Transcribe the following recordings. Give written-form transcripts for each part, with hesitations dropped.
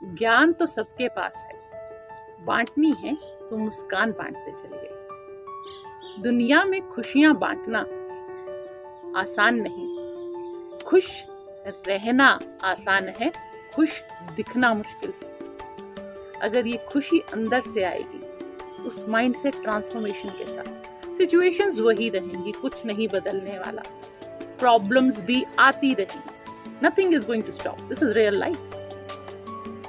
ज्ञान तो सबके पास है, बांटनी है तो मुस्कान बांटते चलिए। दुनिया में खुशियां बांटना आसान नहीं, खुश रहना आसान है, खुश दिखना मुश्किल है। अगर ये खुशी अंदर से आएगी, उस माइंडसेट ट्रांसफॉर्मेशन के साथ, सिचुएशंस वही रहेंगी, कुछ नहीं बदलने वाला, प्रॉब्लम्स भी आती रहेंगी, nothing is going to stop, this is real life.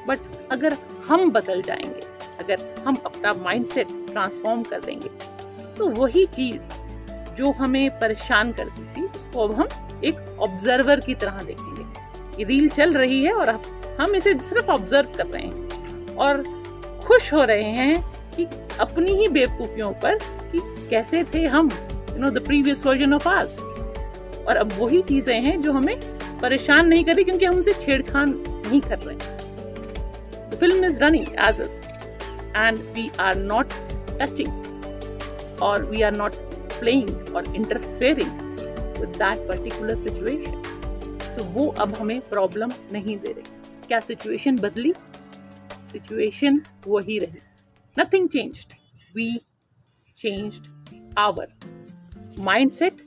But अगर हम बदल जाएंगे, अगर हम अपना माइंडसेट ट्रांसफॉर्म कर देंगे, तो वही चीज जो हमें परेशान करती थी, उसको अब हम एक ऑब्जर्वर की तरह देखेंगे। ये रील चल रही है और हम इसे सिर्फ ऑब्जर्व कर रहे हैं और खुश हो रहे हैं कि अपनी ही बेवकूफियों पर, कि कैसे थे हम, the previous version of us. और अब वही चीजें हैं जो हमें परेशान नहीं कर रही, क्योंकि हम उसे छेड़छाड़ नहीं कर रहे हैं। The film is running as is, and we are not touching, or we are not playing or interfering with that particular situation. So वो अब हमें प्रॉब्लम नहीं दे रही। क्या सिचुएशन बदली? सिचुएशन वही रही। Nothing changed. We changed our mindset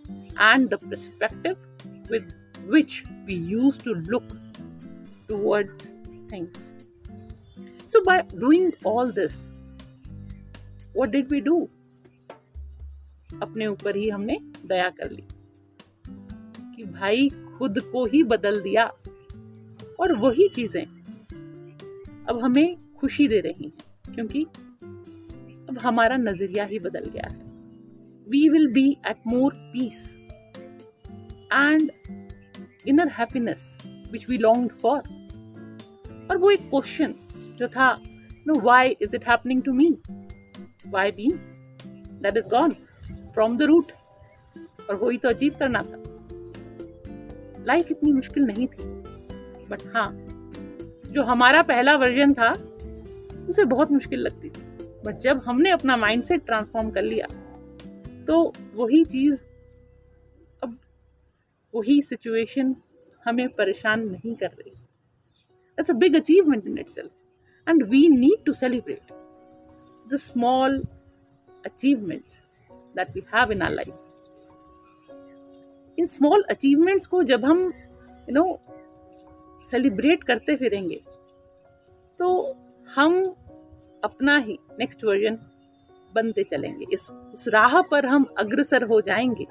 and the perspective with which we used to look towards things. So by doing all this, what did we do? अपने ऊपर ही हमने दया कर ली कि भाई खुद को ही बदल दिया, और वही चीजें अब हमें खुशी दे रही हैं, क्योंकि अब हमारा नजरिया ही बदल गया है। We will be at more peace and inner happiness which we longed for. और वो एक क्वेश्चन जो था, why is it happening to me? Why me? That is gone from the root. और वही तो अचीव करना था। लाइफ इतनी मुश्किल नहीं थी, बट हाँ, जो हमारा पहला वर्जन था उसे बहुत मुश्किल लगती थी। बट जब हमने अपना माइंडसेट ट्रांसफॉर्म कर लिया, तो वही चीज, अब वही सिचुएशन हमें परेशान नहीं कर रही। That's a big achievement in itself. And we need to celebrate the small achievements that we have in our life. In small achievements को जब हम celebrate करते फिरेंगे, तो हम अपना ही next version बनते चलेंगे। उस राह पर हम अग्रसर हो जाएंगे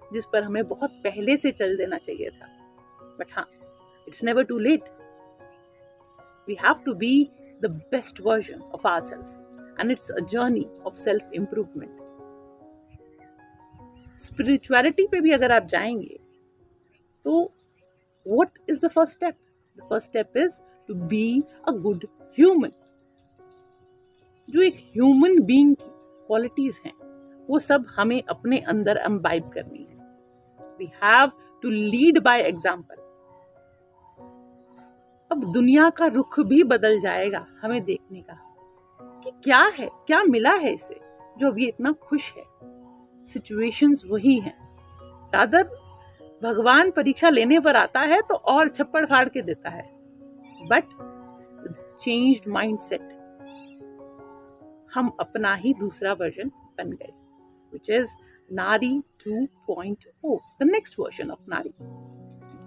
जिस पर हमें बहुत पहले से चल देना चाहिए था। But हाँ, it's never too late. We have to be the best version of ourselves, and it's a journey of self-improvement. Spirituality पे भी अगर आप जाएंगे, तो what is the first step? The first step is to be a good human. जो एक human being की qualities हैं, वो सब हमें अपने अंदर imbibe करनी है। We have to lead by example. अब दुनिया का रुख भी बदल जाएगा हमें देखने का, कि क्या है, क्या मिला है इसे जो अब ये इतना खुश है। सिचुएशंस वही हैं। रादर भगवान परीक्षा लेने पर आता है तो और छप्पड़ फाड़ के देता है, बट चेंज्ड माइंडसेट हम अपना ही दूसरा वर्जन बन गए, which is Nari 2.0, the next version of Nari.